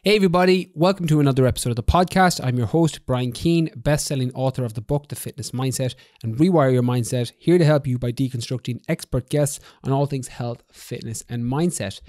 Hey everybody, welcome to another episode of the podcast. I'm your host, Brian Keane, best-selling author of the book, The Fitness Mindset and Rewire Your Mindset, here to help you by deconstructing expert guests on all things health, fitness and mindset.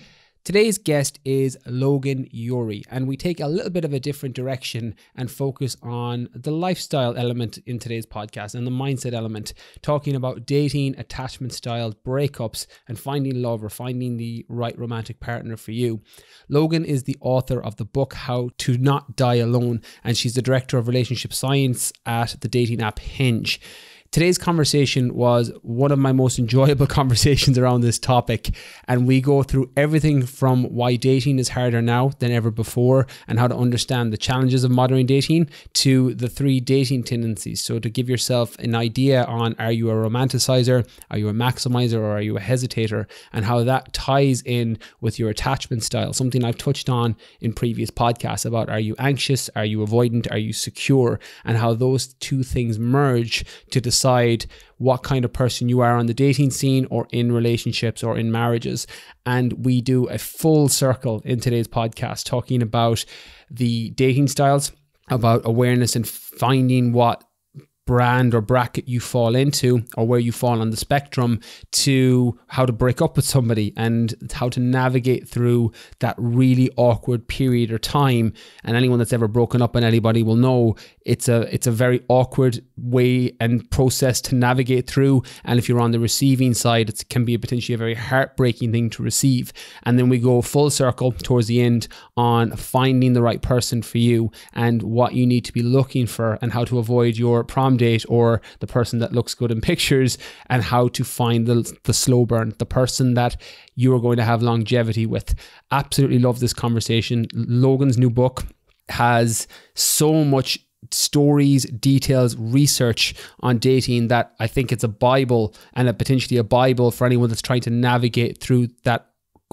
Today's guest is Logan Ury, and we take a little bit of a different direction and focus on the lifestyle element in today's podcast and the mindset element, talking about dating, attachment styles, breakups, and finding love or finding the right romantic partner for you. Logan is the author of the book, How to Not Die Alone, and she's the director of relationship science at the dating app Hinge. Today's conversation was one of my most enjoyable conversations around this topic, and we go through everything from why dating is harder now than ever before and how to understand the challenges of modern dating to the 3 dating tendencies. So to give yourself an idea on, are you a romanticizer, are you a maximiser, or are you a hesitator, and how that ties in with your attachment style, something I've touched on in previous podcasts about, are you anxious, are you avoidant, are you secure, and how those two things merge to decide what kind of person you are on the dating scene or in relationships or in marriages. And we do a full circle in today's podcast talking about the dating styles, about awareness and finding what brand or bracket you fall into or where you fall on the spectrum, to how to break up with somebody and how to navigate through that really awkward period or time. And anyone that's ever broken up on anybody will know it's a very awkward way and process to navigate through. And if you're on the receiving side, it can be potentially a very heartbreaking thing to receive. And then we go full circle towards the end on finding the right person for you and what you need to be looking for and how to avoid your prom date or the person that looks good in pictures, and how to find the slow burn, the person that you're going to have longevity with. Absolutely love this conversation. Logan's new book has so much stories, details, research on dating that I think it's a Bible, and potentially a Bible for anyone that's trying to navigate through that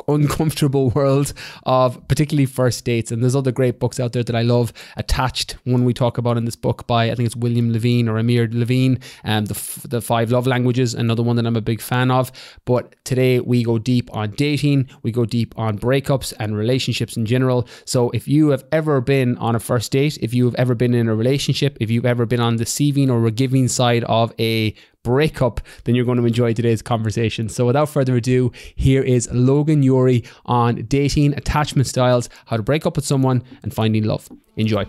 uncomfortable world of particularly first dates. And there's other great books out there that I love. Attached, one we talk about in this book by, I think it's William Levine or Amir Levine, the 5 love languages, another one that I'm a big fan of. But today we go deep on dating, we go deep on breakups and relationships in general. So if you have ever been on a first date, if you have ever been in a relationship, if you've ever been on the receiving or giving side of a breakup, then you're going to enjoy today's conversation. So without further ado, here is Logan Ury on dating, attachment styles, how to break up with someone and finding love. Enjoy.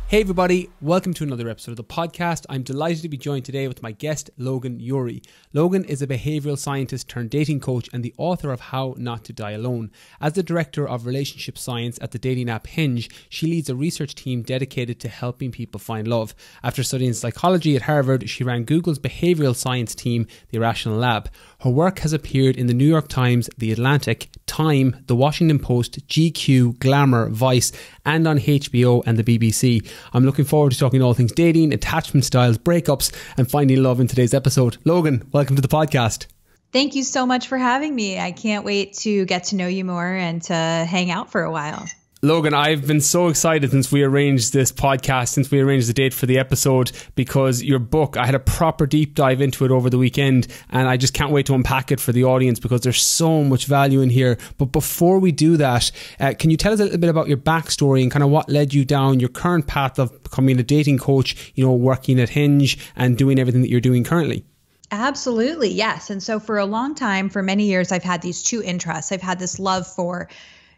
Hey everybody, welcome to another episode of the podcast. I'm delighted to be joined today with my guest, Logan Ury. Logan is a behavioral scientist turned dating coach and the author of How Not to Die Alone. As the director of relationship science at the dating app Hinge, she leads a research team dedicated to helping people find love. After studying psychology at Harvard, she ran Google's behavioral science team, the Irrational Lab. Her work has appeared in the New York Times, The Atlantic, Time, The Washington Post, GQ, Glamour, Vice, and on HBO and the BBC. I'm looking forward to talking all things dating, attachment styles, breakups, and finding love in today's episode. Logan, welcome to the podcast. Thank you so much for having me. I can't wait to get to know you more and to hang out for a while. Logan, I've been so excited since we arranged this podcast, since we arranged the date for the episode, because your book, I had a proper deep dive into it over the weekend, and I just can't wait to unpack it for the audience because there's so much value in here. But before we do that, can you tell us a little bit about your backstory and kind of what led you down your current path of becoming a dating coach, you know, working at Hinge and doing everything that you're doing currently? Absolutely, yes. And so for a long time, for many years, I've had these 2 interests. I've had this love for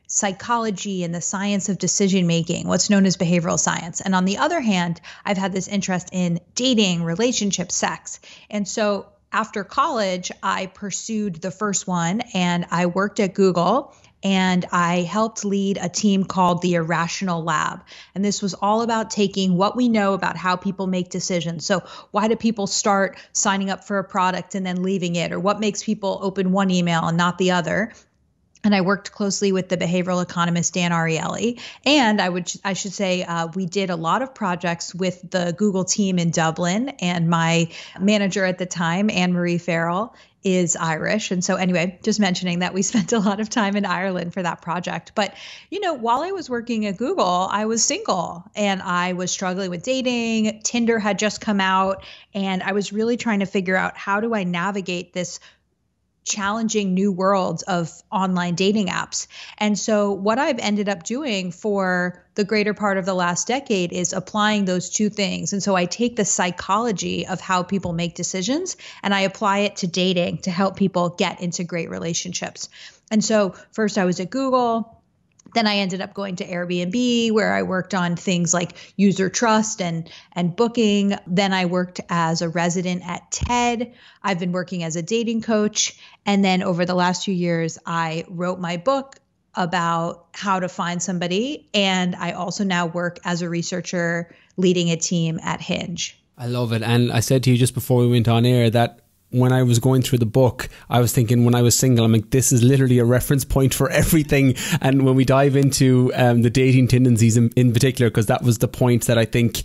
psychology and the science of decision making, what's known as behavioral science. And on the other hand, I've had this interest in dating, relationships, sex. And so after college, I pursued the first one and I worked at Google and I helped lead a team called the Irrational Lab. And this was all about taking what we know about how people make decisions. So why do people start signing up for a product and then leaving it? Or what makes people open one email and not the other? And I worked closely with the behavioral economist, Dan Ariely. And I should say, we did a lot of projects with the Google team in Dublin and my manager at the time, Anne Marie Farrell. is Irish. And so anyway, just mentioning that we spent a lot of time in Ireland for that project. But, while I was working at Google, I was single and I was struggling with dating. Tinder had just come out and I was really trying to figure out, how do I navigate this challenging new worlds of online dating apps? And so what I've ended up doing for the greater part of the last decade is applying those two things. And so I take the psychology of how people make decisions and I apply it to dating to help people get into great relationships. And so first I was at Google. Then I ended up going to Airbnb, where I worked on things like user trust and booking. Then I worked as a resident at TED. I've been working as a dating coach. And then over the last few years, I wrote my book about how to find somebody. And I also now work as a researcher leading a team at Hinge. I love it. And I said to you just before we went on air that when I was going through the book, I was thinking when I was single, I'm like, this is literally a reference point for everything. And when we dive into the dating tendencies in particular, because that was the point that I think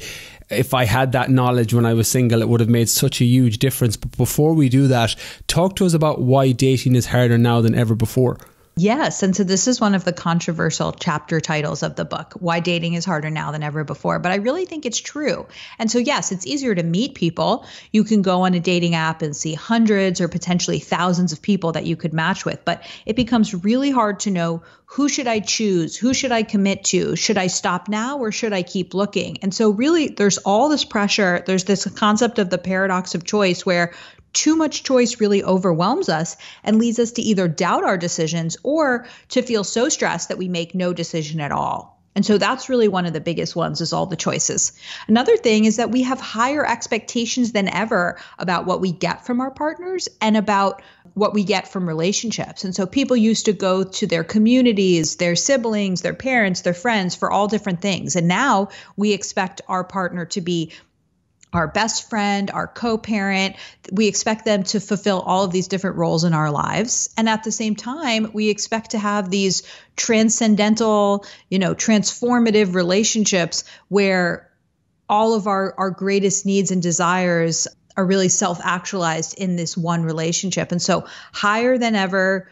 if I had that knowledge when I was single, it would have made such a huge difference. But before we do that, talk to us about why dating is harder now than ever before. Yes. And so this is one of the controversial chapter titles of the book, Why Dating is Harder Now Than Ever Before. But I really think it's true. And so, yes, it's easier to meet people. You can go on a dating app and see hundreds or potentially thousands of people that you could match with. But it becomes really hard to know, who should I choose? Who should I commit to? Should I stop now or should I keep looking? And so really, there's all this pressure. There's this concept of the paradox of choice, where too much choice really overwhelms us and leads us to either doubt our decisions or to feel so stressed that we make no decision at all. And so that's really one of the biggest ones, is all the choices. Another thing is that we have higher expectations than ever about what we get from our partners and about what we get from relationships. And so people used to go to their communities, their siblings, their parents, their friends for all different things. And now we expect our partner to be our best friend, our co-parent. We expect them to fulfill all of these different roles in our lives. And at the same time, we expect to have these transcendental, transformative relationships where all of our greatest needs and desires are really self-actualized in this one relationship. And so higher than ever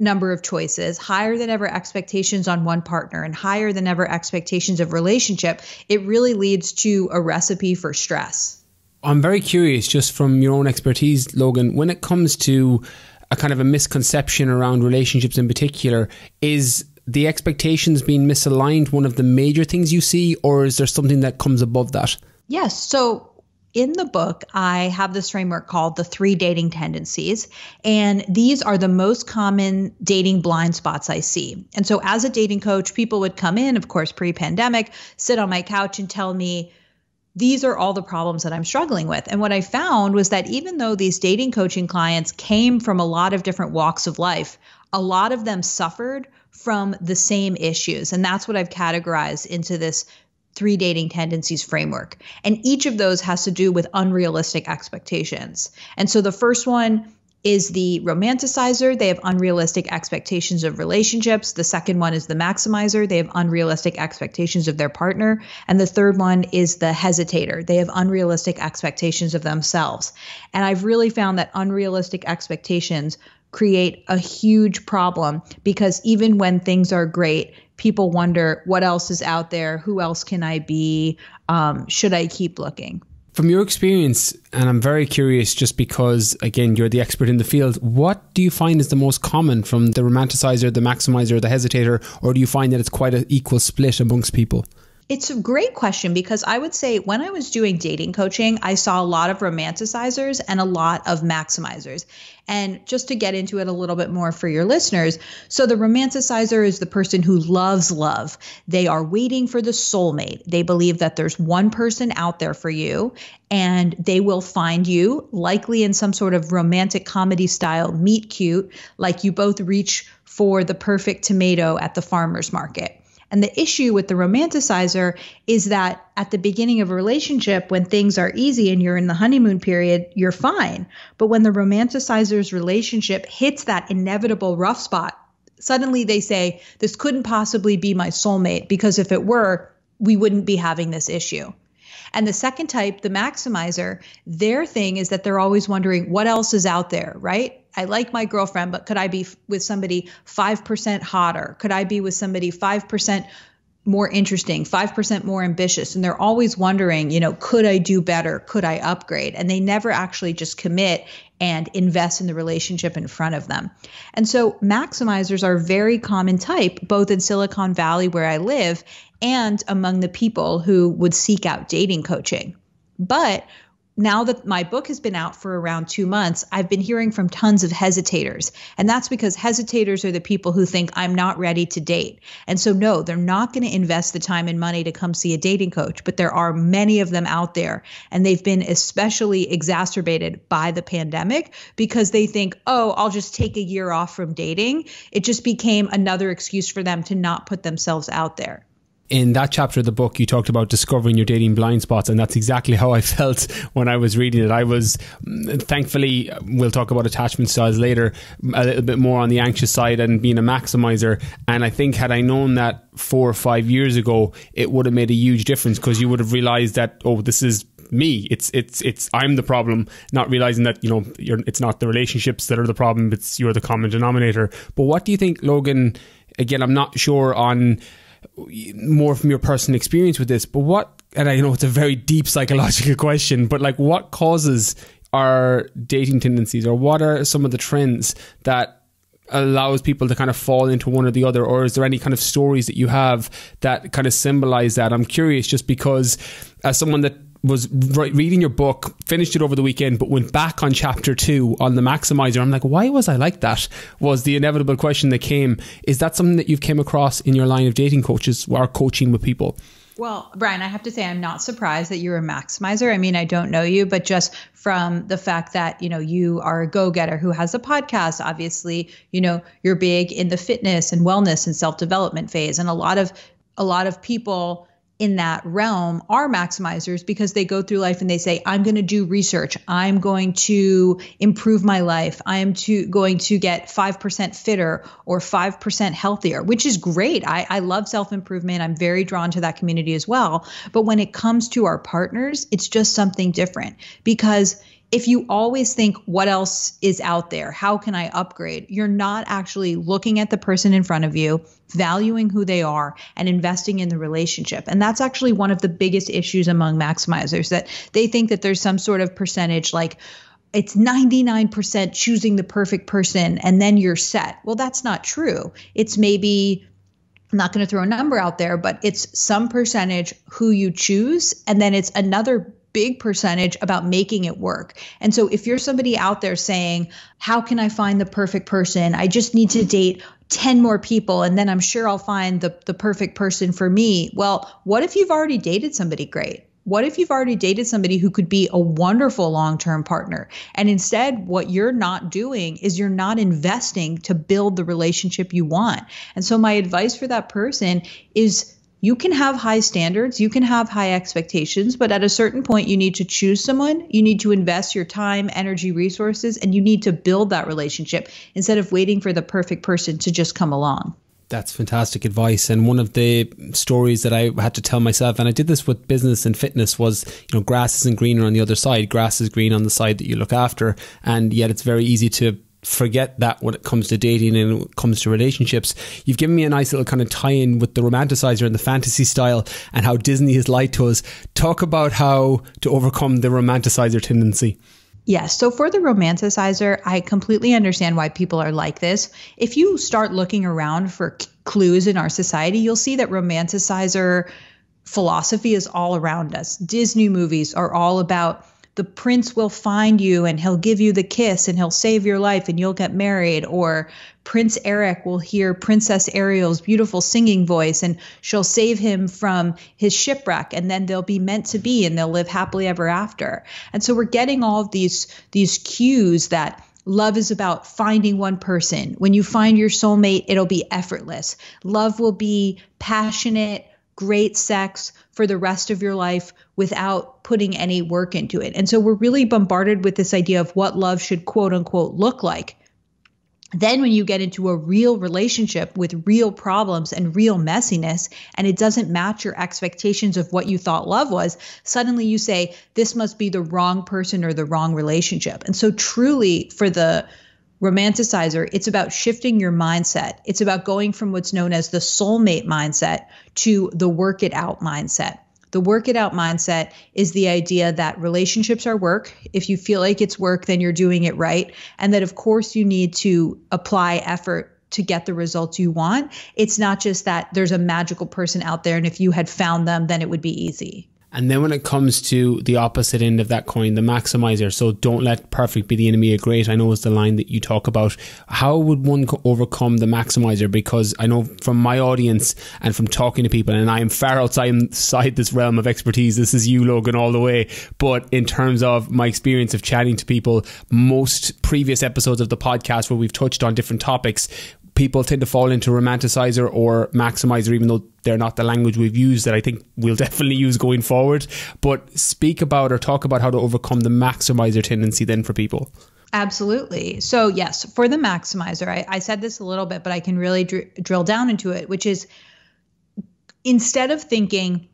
number of choices, higher than ever expectations on one partner, and higher than ever expectations of relationship, it really leads to a recipe for stress. I'm very curious, just from your own expertise, Logan, when it comes to a kind of a misconception around relationships in particular, is the expectations being misaligned one of the major things you see, or is there something that comes above that? Yes. So in the book, I have this framework called the 3 dating tendencies, and these are the most common dating blind spots I see. And so as a dating coach, people would come in, of course, pre-pandemic, sit on my couch and tell me, these are all the problems that I'm struggling with. And what I found was that even though these dating coaching clients came from a lot of different walks of life, a lot of them suffered from the same issues. And that's what I've categorized into this 3 dating tendencies framework. And each of those has to do with unrealistic expectations. And so the first one is the romanticizer. They have unrealistic expectations of relationships. The second one is the maximizer. They have unrealistic expectations of their partner. And the third one is the hesitator. They have unrealistic expectations of themselves. And I've really found that unrealistic expectations create a huge problem, because even when things are great, people wonder, what else is out there? Who else can I be? Should I keep looking? From your experience, and I'm very curious just because, again, you're the expert in the field, what do you find is the most common from the romanticizer, the maximizer, the hesitator, or do you find that it's quite an equal split amongst people? It's a great question, because I would say when I was doing dating coaching, I saw a lot of romanticizers and a lot of maximizers. And just to get into it a little bit more for your listeners, so the romanticizer is the person who loves love. They are waiting for the soulmate. They believe that there's one person out there for you and they will find you, likely in some sort of romantic comedy style meet cute, like you both reach for the perfect tomato at the farmer's market. And the issue with the romanticizer is that at the beginning of a relationship, when things are easy and you're in the honeymoon period, you're fine. But when the romanticizer's relationship hits that inevitable rough spot, suddenly they say, this couldn't possibly be my soulmate, because if it were, we wouldn't be having this issue. And the second type, the maximizer, their thing is that they're always wondering what else is out there, right? I like my girlfriend, but could I be with somebody 5% hotter? Could I be with somebody 5% more interesting, 5% more ambitious? And they're always wondering, could I do better? Could I upgrade? And they never actually just commit and invest in the relationship in front of them. And so maximizers are a very common type, both in Silicon Valley where I live and among the people who would seek out dating coaching. But now that my book has been out for around 2 months, I've been hearing from tons of hesitators. And that's because hesitators are the people who think I'm not ready to date. And so no, they're not going to invest the time and money to come see a dating coach, but there are many of them out there. And they've been especially exacerbated by the pandemic because they think, oh, I'll just take a year off from dating. It just became another excuse for them to not put themselves out there. In that chapter of the book, you talked about discovering your dating blind spots, and that's exactly how I felt when I was reading it. I was, thankfully, we'll talk about attachment styles later, a little bit more on the anxious side and being a maximizer. And I think had I known that 4 or 5 years ago, it would have made a huge difference, because you would have realized that, oh, this is me. It's I'm the problem, not realizing that, it's not the relationships that are the problem, you're the common denominator. But what do you think, Logan? Again, I'm not sure on more from your personal experience with this, but and I know it's a very deep psychological question, but like, what causes our dating tendencies, or what are some of the trends that allows people to kind of fall into one or the other? Or is there any kind of stories that you have that kind of symbolize that? I'm curious, just because as someone that was reading your book, finished it over the weekend, but went back on chapter 2 on the maximizer, I'm like, why was I like that? Was the inevitable question that came. Is that something that you've came across in your line of dating coaches or coaching with people? Well, Brian, I have to say I'm not surprised that you're a maximizer. I mean, I don't know you, but just from the fact that, you are a go-getter who has a podcast, obviously, you're big in the fitness and wellness and self-development phase. And a lot of people in that realm are maximizers because they go through life and they say, I'm going to do research. I'm going to improve my life. I am going to get 5% fitter or 5% healthier, which is great. I love self-improvement. I'm very drawn to that community as well. But when it comes to our partners, it's just something different, because if you always think, what else is out there? How can I upgrade? You're not actually looking at the person in front of you, valuing who they are, and investing in the relationship. And that's actually one of the biggest issues among maximizers, that they think that there's some sort of percentage, like it's 99% choosing the perfect person and then you're set. Well, that's not true. It's maybe, I'm not going to throw a number out there, but it's some percentage who you choose, and then it's another big percentage about making it work. And so if you're somebody out there saying, how can I find the perfect person? I just need to date 10 more people and then I'm sure I'll find the perfect person for me. Well, what if you've already dated somebody great? What if you've already dated somebody who could be a wonderful long-term partner? And instead, what you're not doing is you're not investing to build the relationship you want. And so my advice for that person is, you can have high standards, you can have high expectations, but at a certain point, you need to choose someone, you need to invest your time, energy, resources, and you need to build that relationship instead of waiting for the perfect person to just come along. That's fantastic advice. And one of the stories that I had to tell myself, and I did this with business and fitness, was, grass isn't greener on the other side. Grass is green on the side that you look after. And yet it's very easy to forget that when it comes to dating and when it comes to relationships. You've given me a nice little kind of tie-in with the romanticizer and the fantasy style and how Disney has lied to us. Talk about how to overcome the romanticizer tendency. Yes. So for the romanticizer, I completely understand why people are like this. If you start looking around for clues in our society, you'll see that romanticizer philosophy is all around us. Disney movies are all about the prince will find you and he'll give you the kiss and he'll save your life and you'll get married. Or Prince Eric will hear Princess Ariel's beautiful singing voice and she'll save him from his shipwreck, and then they'll be meant to be and they'll live happily ever after. And so we're getting all of these cues that love is about finding one person. When you find your soulmate, it'll be effortless. Love will be passionate, great sex for the rest of your life without putting any work into it. And so we're really bombarded with this idea of what love should quote unquote look like. Then when you get into a real relationship with real problems and real messiness, and it doesn't match your expectations of what you thought love was, suddenly you say, this must be the wrong person or the wrong relationship. And so truly for the romanticizer, it's about shifting your mindset. It's about going from what's known as the soulmate mindset to the work it out mindset. The work it out mindset is the idea that relationships are work. If you feel like it's work, then you're doing it right. And that, of course, you need to apply effort to get the results you want. It's not just that there's a magical person out there, and if you had found them, then it would be easy. And then when it comes to the opposite end of that coin, the maximizer, so don't let perfect be the enemy of great, I know is the line that you talk about. How would one overcome the maximizer? Because I know from my audience and from talking to people, and I am far outside this realm of expertise, this is you, Logan, all the way. But in terms of my experience of chatting to people, most previous episodes of the podcast where we've touched on different topics, people tend to fall into romanticizer or maximizer, even though they're not the language we've used that I think we'll definitely use going forward. But speak about or talk about how to overcome the maximizer tendency then for people. Absolutely. So yes, for the maximizer, I said this a little bit, but I can really drill down into it, which is instead of thinking,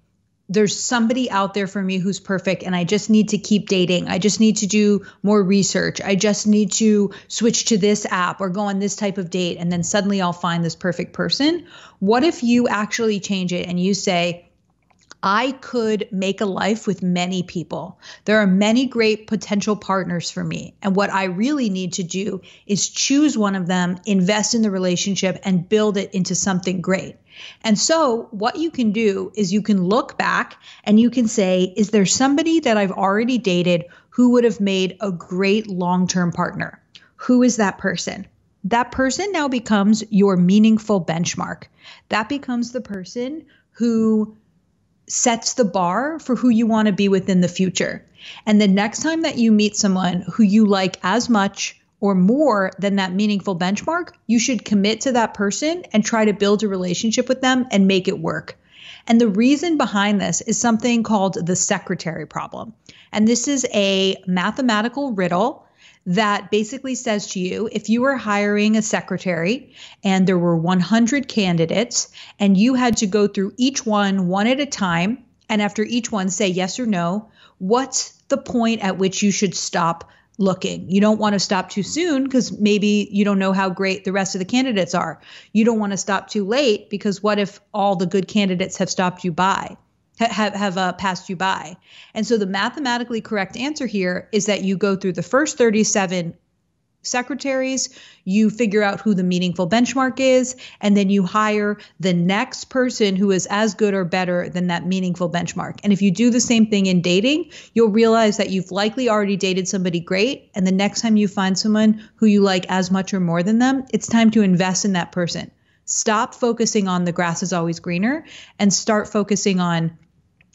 there's somebody out there for me who's perfect and I just need to keep dating. I just need to do more research. I just need to switch to this app or go on this type of date, and then suddenly I'll find this perfect person. What if you actually change it and you say, I could make a life with many people. There are many great potential partners for me. And what I really need to do is choose one of them, invest in the relationship, and build it into something great. And so what you can do is you can look back and you can say, is there somebody that I've already dated who would have made a great long-term partner? Who is that person? That person now becomes your meaningful benchmark. That becomes the person who sets the bar for who you want to be within the future. And the next time that you meet someone who you like as much or more than that meaningful benchmark, you should commit to that person and try to build a relationship with them and make it work. And the reason behind this is something called the secretary problem. And this is a mathematical riddle that basically says to you, if you were hiring a secretary and there were 100 candidates and you had to go through each one at a time, and after each one say yes or no, what's the point at which you should stop looking? You don't want to stop too soon because maybe you don't know how great the rest of the candidates are. You don't want to stop too late because what if all the good candidates have stopped you by? Have passed you by. And so the mathematically correct answer here is that you go through the first 37 secretaries, you figure out who the meaningful benchmark is, and then you hire the next person who is as good or better than that meaningful benchmark. And if you do the same thing in dating, you'll realize that you've likely already dated somebody great. And the next time you find someone who you like as much or more than them, it's time to invest in that person. Stop focusing on the grass is always greener and start focusing on,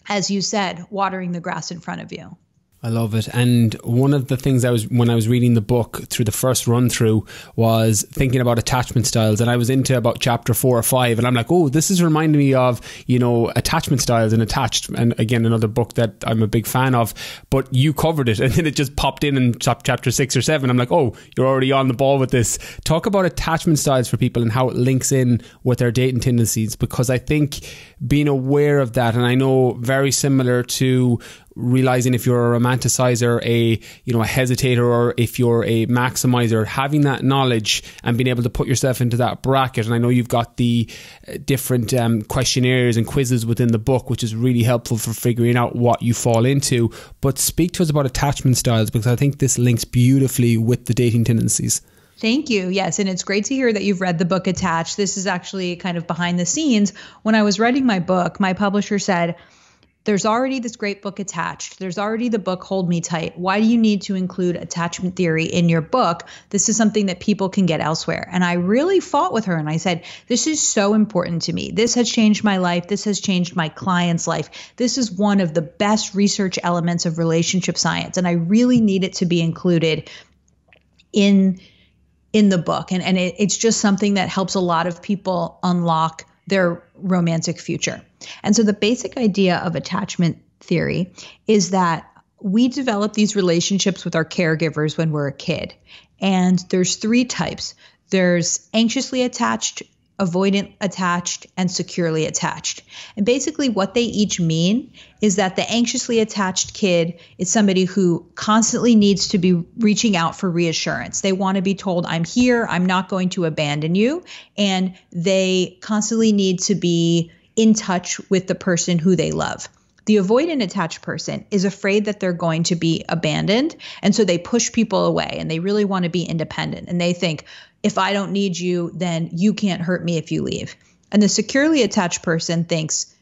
as you said, watering the grass in front of you. I love it. And one of the things when I was reading the book through the first run through was thinking about attachment styles, and I was into about chapter 4 or 5, and I'm like, oh, this is reminding me of, attachment styles and attached, and again, another book that I'm a big fan of, but you covered it and then it just popped in chapter 6 or 7. I'm like, oh, you're already on the ball with this. Talk about attachment styles for people and how it links in with their dating tendencies, because I think being aware of that, and I know very similar to realizing if you're a romanticizer, a hesitator, or if you're a maximizer, having that knowledge and being able to put yourself into that bracket. And I know you've got the different questionnaires and quizzes within the book, which is really helpful for figuring out what you fall into. But speak to us about attachment styles, because I think this links beautifully with the dating tendencies. Thank you. Yes. And it's great to hear that you've read the book Attached. This is actually kind of behind the scenes. When I was writing my book, my publisher said, there's already this great book Attached. There's already the book Hold Me Tight. Why do you need to include attachment theory in your book? This is something that people can get elsewhere. And I really fought with her and I said, this is so important to me. This has changed my life. This has changed my client's life. This is one of the best research elements of relationship science. And I really need it to be included in the book. And it's just something that helps a lot of people unlock their romantic future. And so the basic idea of attachment theory is that we develop these relationships with our caregivers when we're a kid. And there's 3 types. There's anxiously attached, avoidant attached, and securely attached. And basically what they each mean is that the anxiously attached kid is somebody who constantly needs to be reaching out for reassurance. They want to be told, I'm here, I'm not going to abandon you. And they constantly need to be in touch with the person who they love. The avoidant attached person is afraid that they're going to be abandoned. And so they push people away and they really want to be independent. And they think, if I don't need you, then you can't hurt me if you leave. And the securely attached person thinks,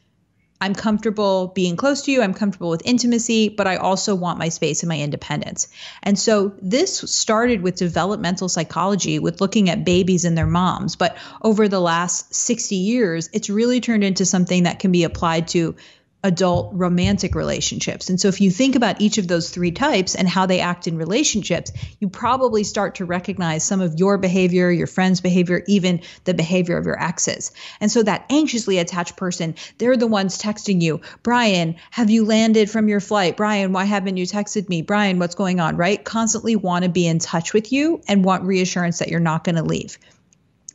I'm comfortable being close to you. I'm comfortable with intimacy, but I also want my space and my independence. And so this started with developmental psychology, with looking at babies and their moms. But over the last 60 years, it's really turned into something that can be applied to adult romantic relationships. And so if you think about each of those three types and how they act in relationships, you probably start to recognize some of your behavior, your friend's behavior, even the behavior of your exes. And so that anxiously attached person, they're the ones texting you, Brian, have you landed from your flight? Brian, why haven't you texted me? Brian, what's going on, right? Constantly want to be in touch with you and want reassurance that you're not going to leave.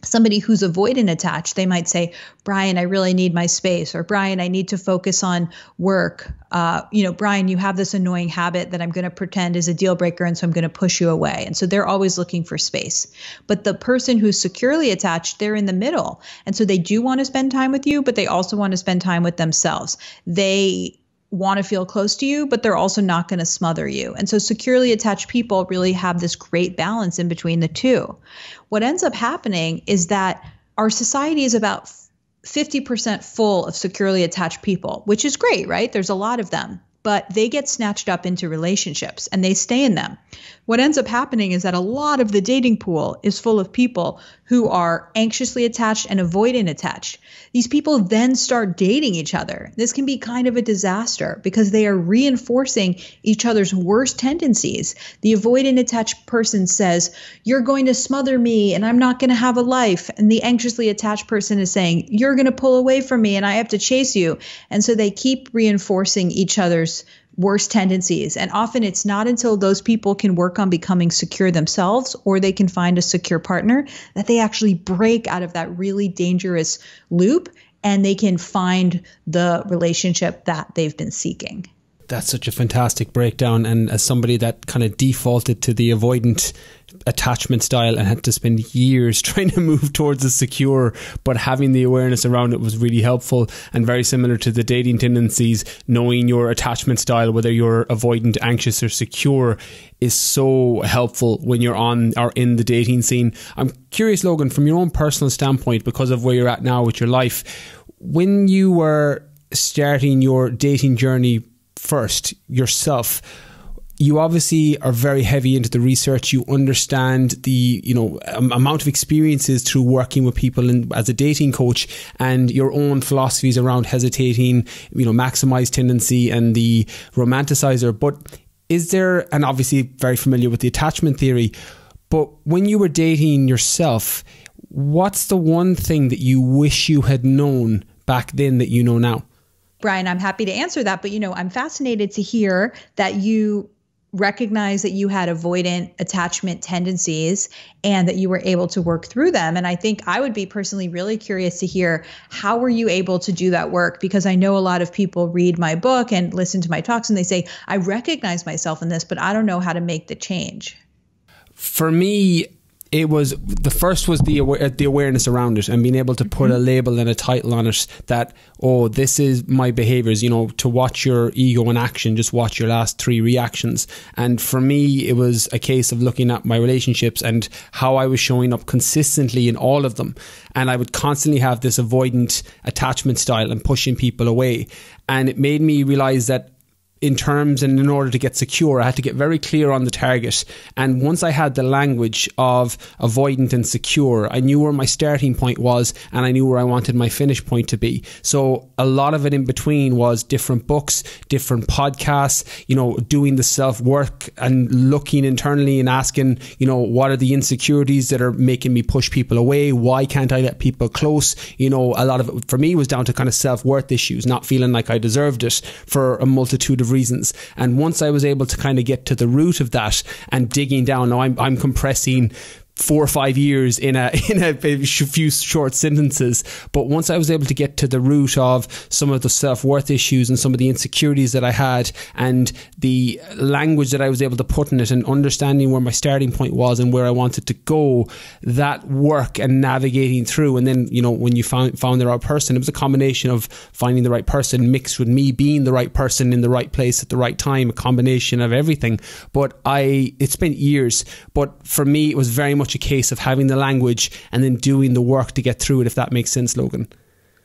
Somebody who's avoidant attached, they might say, Brian, I really need my space, or Brian, I need to focus on work. Brian, you have this annoying habit that I'm going to pretend is a deal breaker, and so I'm going to push you away. And so they're always looking for space. But the person who's securely attached, they're in the middle. And so they do want to spend time with you, but they also want to spend time with themselves. They want to feel close to you, but they're also not going to smother you. And so securely attached people really have this great balance in between the two. What ends up happening is that our society is about 50% full of securely attached people, which is great, right? There's a lot of them, but they get snatched up into relationships and they stay in them. What ends up happening is that a lot of the dating pool is full of people who are anxiously attached and avoidant attached. These people then start dating each other. This can be kind of a disaster because they are reinforcing each other's worst tendencies. The avoidant attached person says, you're going to smother me and I'm not going to have a life. And the anxiously attached person is saying, you're going to pull away from me and I have to chase you. And so they keep reinforcing each other's worst tendencies. And often it's not until those people can work on becoming secure themselves or they can find a secure partner that they actually break out of that really dangerous loop and they can find the relationship that they've been seeking. That's such a fantastic breakdown. And as somebody that kind of defaulted to the avoidant attachment style and had to spend years trying to move towards the secure, but having the awareness around it was really helpful, and very similar to the dating tendencies, knowing your attachment style, whether you're avoidant, anxious or secure, is so helpful when you're on or in the dating scene. I'm curious, Logan, from your own personal standpoint, because of where you're at now with your life, when you were starting your dating journey first yourself, you obviously are very heavy into the research. You understand the amount of experiences through working with people and as a dating coach, and your own philosophies around hesitating, maximize tendency and the romanticizer. But is there, and obviously very familiar with the attachment theory, but when you were dating yourself, what's the one thing that you wish you had known back then that you know now? Brian, I'm happy to answer that, but I'm fascinated to hear that you recognize that you had avoidant attachment tendencies and that you were able to work through them. And I think I would be personally really curious to hear, how were you able to do that work? Because I know a lot of people read my book and listen to my talks and they say, I recognize myself in this, but I don't know how to make the change. For me, it was, the first was the awareness around it and being able to put a label and a title on it that, oh, this is my behaviors, to watch your ego in action, just watch your last 3 reactions. And for me, it was a case of looking at my relationships and how I was showing up consistently in all of them. And I would constantly have this avoidant attachment style and pushing people away. And it made me realize that in terms and in order to get secure, I had to get very clear on the target. And once I had the language of avoidant and secure, I knew where my starting point was and I knew where I wanted my finish point to be. So a lot of it in between was different books, different podcasts, doing the self-work and looking internally and asking, what are the insecurities that are making me push people away? Why can't I let people close? A lot of it for me was down to kind of self-worth issues, not feeling like I deserved it for a multitude of reasons. And once I was able to kind of get to the root of that and digging down, now I'm compressing 4 or 5 years in a few short sentences. But once I was able to get to the root of some of the self-worth issues and some of the insecurities that I had, and the language that I was able to put in it, and understanding where my starting point was and where I wanted to go, that work and navigating through, and then, you know, when you found the right person, it was a combination of finding the right person mixed with me being the right person in the right place at the right time, a combination of everything. But it spent years, but for me it was very much a case of having the language and then doing the work to get through it, if that makes sense, Logan.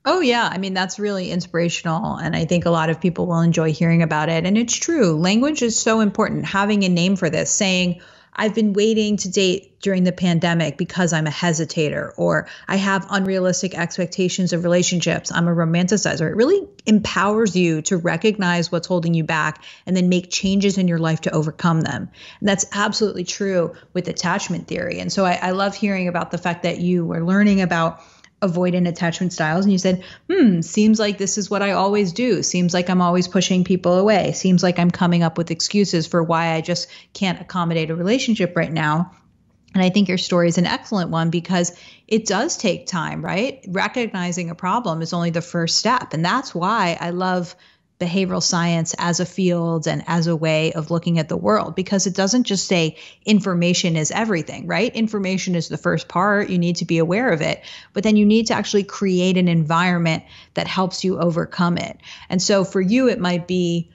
Oh, yeah. I mean, that's really inspirational. And I think a lot of people will enjoy hearing about it. And it's true. Language is so important. Having a name for this, saying, I've been waiting to date during the pandemic because I'm a hesitator, or I have unrealistic expectations of relationships, I'm a romanticizer. It really empowers you to recognize what's holding you back and then make changes in your life to overcome them. And that's absolutely true with attachment theory. And so I love hearing about the fact that you were learning about avoidant attachment styles, and you said, seems like this is what I always do. Seems like I'm always pushing people away. Seems like I'm coming up with excuses for why I just can't accommodate a relationship right now. And I think your story is an excellent one, because it does take time, right? Recognizing a problem is only the first step. And that's why I love behavioral science as a field and as a way of looking at the world, because it doesn't just say information is everything, right? Information is the first part. You need to be aware of it, but then you need to actually create an environment that helps you overcome it. And so for you, it might be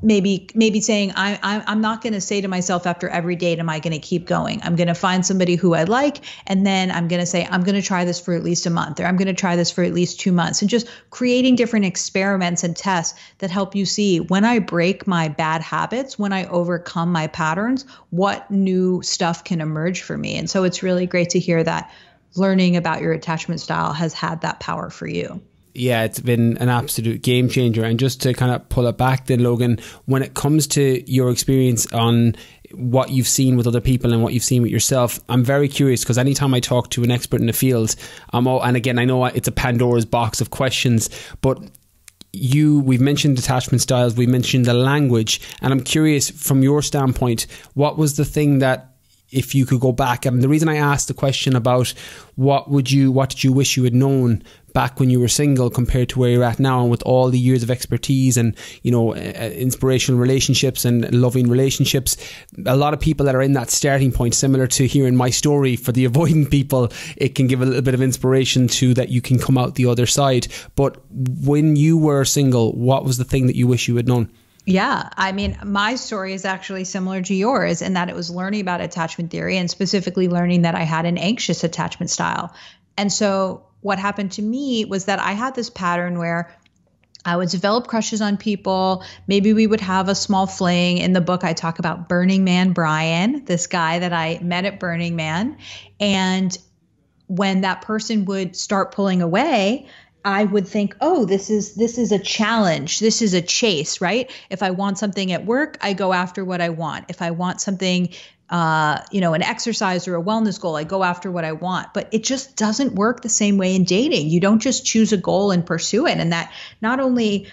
maybe saying, I'm not going to say to myself after every date, am I going to keep going? I'm going to find somebody who I like, and then I'm going to say, I'm going to try this for at least a month, or I'm going to try this for at least 2 months, and just creating different experiments and tests that help you see, when I break my bad habits, when I overcome my patterns, what new stuff can emerge for me. And so it's really great to hear that learning about your attachment style has had that power for you. Yeah, it's been an absolute game changer. And just to kind of pull it back then, Logan, when it comes to your experience on what you've seen with other people and what you've seen with yourself, I'm very curious, because anytime I talk to an expert in the field, and again, I know it's a Pandora's box of questions, but we've mentioned attachment styles, we mentioned the language, and I'm curious from your standpoint, what was the thing that, if you could go back, and the reason I asked the question about what did you wish you had known back when you were single compared to where you're at now, and with all the years of expertise and, you know, inspirational relationships and loving relationships, a lot of people that are in that starting point, similar to hearing my story, for the avoidant people, it can give a little bit of inspiration to that you can come out the other side. But when you were single, what was the thing that you wish you had known? Yeah, I mean, my story is actually similar to yours in that it was learning about attachment theory, and specifically learning that I had an anxious attachment style. And so what happened to me was that I had this pattern where I would develop crushes on people. Maybe we would have a small fling. In the book, I talk about Burning Man Brian, this guy that I met at Burning Man. And when that person would start pulling away, I would think, oh, this is a challenge. This is a chase, right? If I want something at work, I go after what I want. If I want something, an exercise or a wellness goal, I go after what I want. But it just doesn't work the same way in dating. You don't just choose a goal and pursue it. And that not only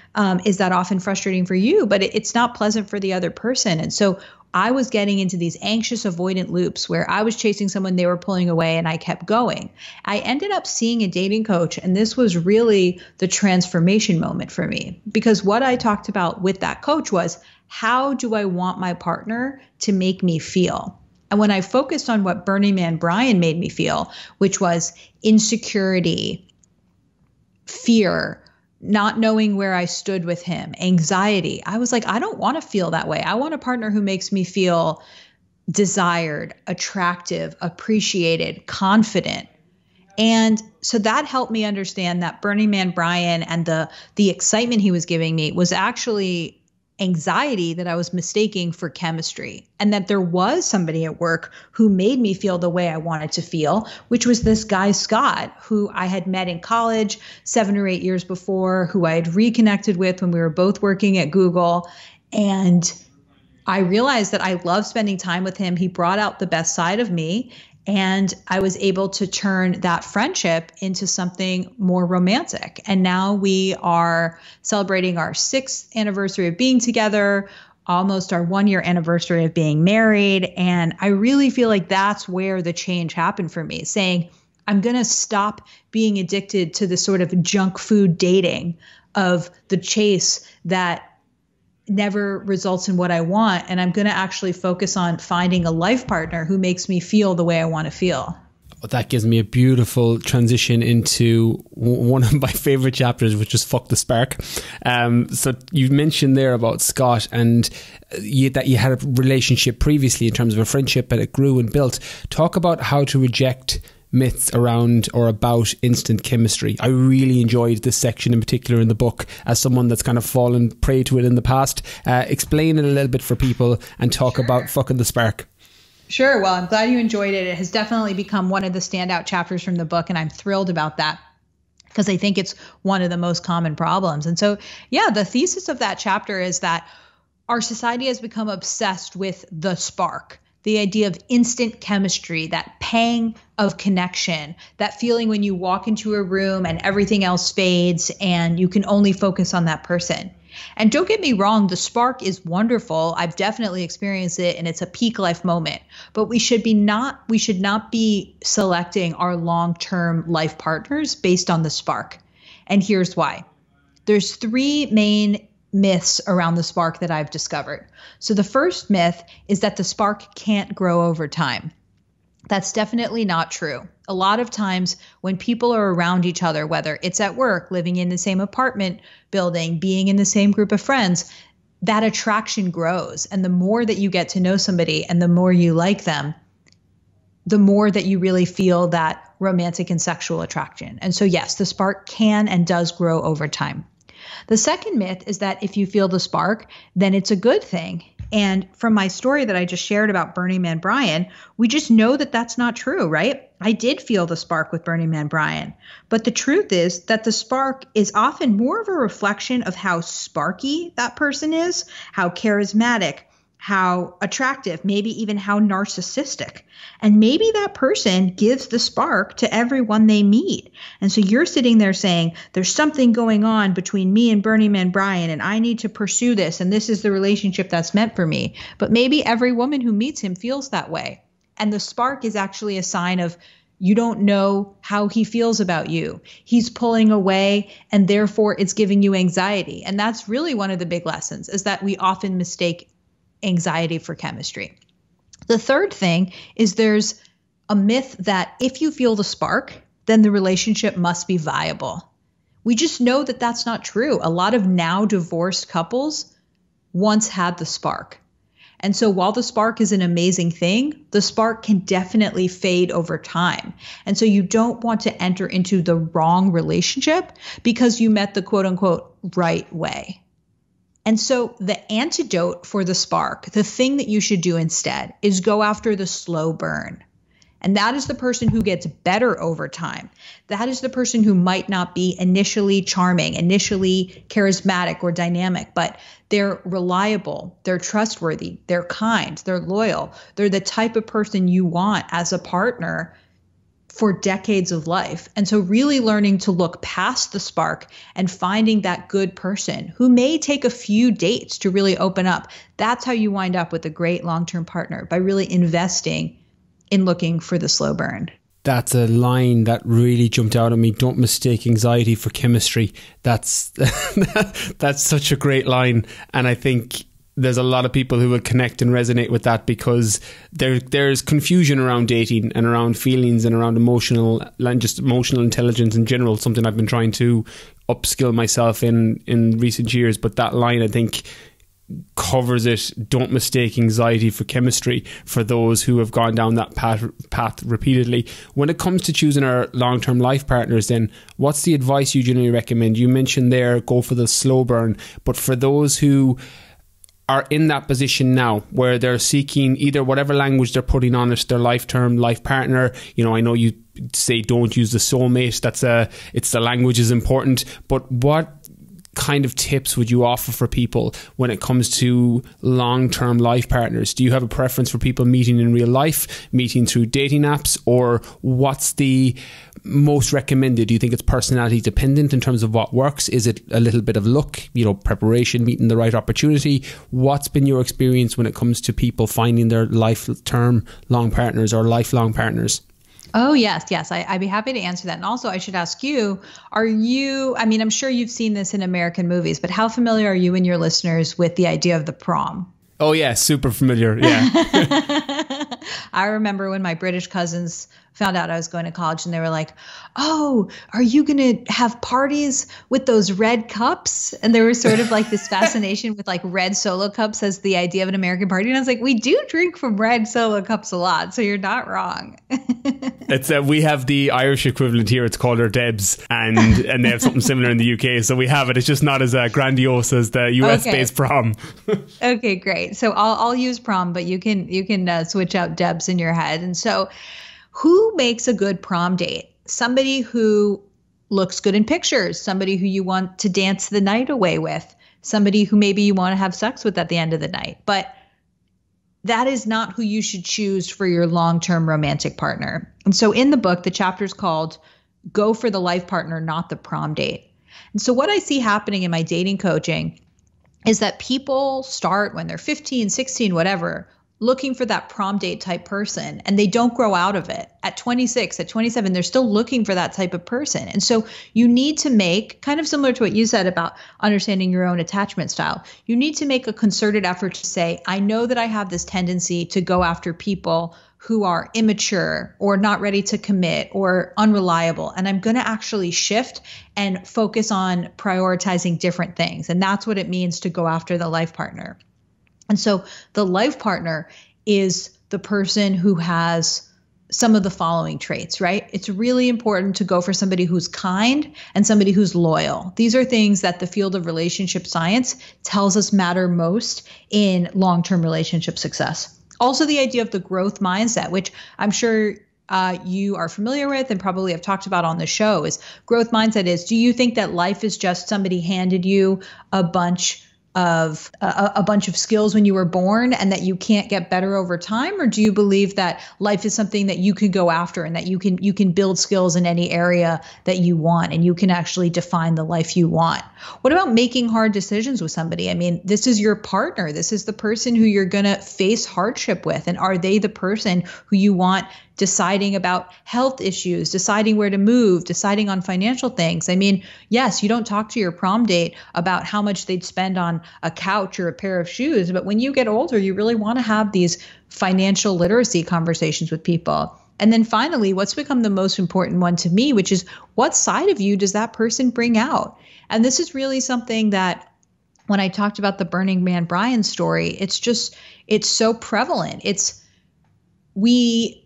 is that often frustrating for you, but it's not pleasant for the other person. And so I was getting into these anxious avoidant loops where I was chasing someone, they were pulling away, and I kept going. I ended up seeing a dating coach, and this was really the transformation moment for me, because what I talked about with that coach was, how do I want my partner to make me feel? And when I focused on what Burning Man Brian made me feel, which was insecurity, fear, not knowing where I stood with him, anxiety, I was like, I don't want to feel that way. I want a partner who makes me feel desired, attractive, appreciated, confident. And so that helped me understand that Burning Man Brian and the excitement he was giving me was actually anxiety that I was mistaking for chemistry, and that there was somebody at work who made me feel the way I wanted to feel, which was this guy, Scott, who I had met in college 7 or 8 years before, who I had reconnected with when we were both working at Google. And I realized that I loved spending time with him. He brought out the best side of me. And I was able to turn that friendship into something more romantic. And now we are celebrating our 6th anniversary of being together. almost our 1-year anniversary of being married. And I really feel like that's where the change happened for me, saying, I'm going to stop being addicted to the sort of junk food dating of the chase that never results in what I want. And I'm going to actually focus on finding a life partner who makes me feel the way I want to feel. That gives me a beautiful transition into one of my favorite chapters, which is Fuck the Spark. So you mentioned there about Scott and that you had a relationship previously in terms of a friendship, and it grew and built. Talk about how to reject myths around or about instant chemistry. I really enjoyed this section in particular in the book as someone that's kind of fallen prey to it in the past. Explain it a little bit for people and talk about fucking the spark. Sure. Well, I'm glad you enjoyed it. It has definitely become one of the standout chapters from the book, and I'm thrilled about that because I think it's one of the most common problems. And so, yeah, the thesis of that chapter is that our society has become obsessed with the spark, the idea of instant chemistry, that pang of connection, that feeling when you walk into a room and everything else fades and you can only focus on that person. And don't get me wrong, the spark is wonderful. I've definitely experienced it, and it's a peak life moment. But we should not be selecting our long-term life partners based on the spark. And here's why. There's 3 main myths around the spark that I've discovered. So the first myth is that the spark can't grow over time. That's definitely not true. A lot of times when people are around each other, whether it's at work, living in the same apartment building, being in the same group of friends, that attraction grows. And the more that you get to know somebody and the more you like them, the more that you really feel that romantic and sexual attraction. And so yes, the spark can and does grow over time. The second myth is that if you feel the spark, then it's a good thing. And from my story that I just shared about Burning Man Brian, we just know that that's not true, right? I did feel the spark with Burning Man Brian. But the truth is that the spark is often more of a reflection of how sparky that person is, how charismatic, how attractive, maybe even how narcissistic. And maybe that person gives the spark to everyone they meet. And so you're sitting there saying, there's something going on between me and Burning Man Brian, and I need to pursue this, and this is the relationship that's meant for me. But maybe every woman who meets him feels that way. And the spark is actually a sign of you don't know how he feels about you. He's pulling away, and therefore it's giving you anxiety. And that's really one of the big lessons, is that we often mistake anxiety for chemistry. The third thing is there's a myth that if you feel the spark, then the relationship must be viable. We just know that that's not true. A lot of now divorced couples once had the spark. And so while the spark is an amazing thing, the spark can definitely fade over time. And so you don't want to enter into the wrong relationship because you met the quote unquote right way. And so the antidote for the spark, the thing that you should do instead, is go after the slow burn. And that is the person who gets better over time. That is the person who might not be initially charming, initially charismatic or dynamic, but they're reliable, they're trustworthy, they're kind, they're loyal. They're the type of person you want as a partner for decades of life. And so really learning to look past the spark and finding that good person who may take a few dates to really open up. That's how you wind up with a great long-term partner, by really investing in looking for the slow burn. That's a line that really jumped out at me. Don't mistake anxiety for chemistry. That's that's such a great line. And I think there's a lot of people who will connect and resonate with that, because there's confusion around dating and around feelings and around emotional intelligence in general, something I've been trying to upskill myself in recent years. But that line, I think, covers it. Don't mistake anxiety for chemistry, for those who have gone down that path repeatedly. When it comes to choosing our long-term life partners, then what's the advice you generally recommend? You mentioned there, go for the slow burn. But for those who are in that position now, where they're seeking either whatever language they're putting on it, their life partner. You know, I know you say don't use the soulmate. It's the language is important, but what kind of tips would you offer for people when it comes to long-term life partners? Do you have a preference for people meeting in real life, meeting through dating apps, or what's the most recommended? Do you think it's personality dependent in terms of what works? Is it a little bit of luck, preparation, meeting the right opportunity? What's been your experience when it comes to people finding their life-term long partners or lifelong partners? Oh, yes. I'd be happy to answer that. And also I should ask you, I'm sure you've seen this in American movies, but how familiar are you and your listeners with the idea of the prom? Oh, yeah. Super familiar. Yeah. I remember when my British cousins found out I was going to college and they were like, oh, are you going to have parties with those red cups? And there was sort of like this fascination with like red Solo cups as the idea of an American party. And I was like, we do drink from red Solo cups a lot. So you're not wrong. It's we have the Irish equivalent here. It's called our Debs, and they have something similar in the UK. So we have it. It's just not as grandiose as the US-based prom. Okay, great. So I'll use prom, but you can switch out Debs in your head. And so, who makes a good prom date? Somebody who looks good in pictures. Somebody who you want to dance the night away with. Somebody who maybe you want to have sex with at the end of the night. But that is not who you should choose for your long-term romantic partner. And so in the book, the chapter is called Go for the Life Partner, Not the Prom Date. And so what I see happening in my dating coaching is that people start when they're 15, 16, whatever, looking for that prom date type person, and they don't grow out of it. At 26, at 27, they're still looking for that type of person. And so you need to make, kind of similar to what you said about understanding your own attachment style, you need to make a concerted effort to say, I know that I have this tendency to go after people who are immature or not ready to commit or unreliable. And I'm going to actually shift and focus on prioritizing different things. And that's what it means to go after the life partner. And so the life partner is the person who has some of the following traits, right? It's really important to go for somebody who's kind and somebody who's loyal. These are things that the field of relationship science tells us matter most in long-term relationship success. Also, the idea of the growth mindset, which I'm sure you are familiar with and probably have talked about on the show, is growth mindset is, do you think that life is just somebody handed you a bunch of skills when you were born and that you can't get better over time? Or do you believe that life is something that you can go after and that you can build skills in any area that you want and you can actually define the life you want? What about making hard decisions with somebody? I mean, this is your partner. This is the person who you're going to face hardship with. And are they the person who you want deciding about health issues, deciding where to move, deciding on financial things? I mean, yes, you don't talk to your prom date about how much they'd spend on a couch or a pair of shoes, but when you get older, you really want to have these financial literacy conversations with people. And then finally, what's become the most important one to me, which is what side of you does that person bring out? And this is really something that when I talked about the Burning Man Brian story, it's so prevalent. We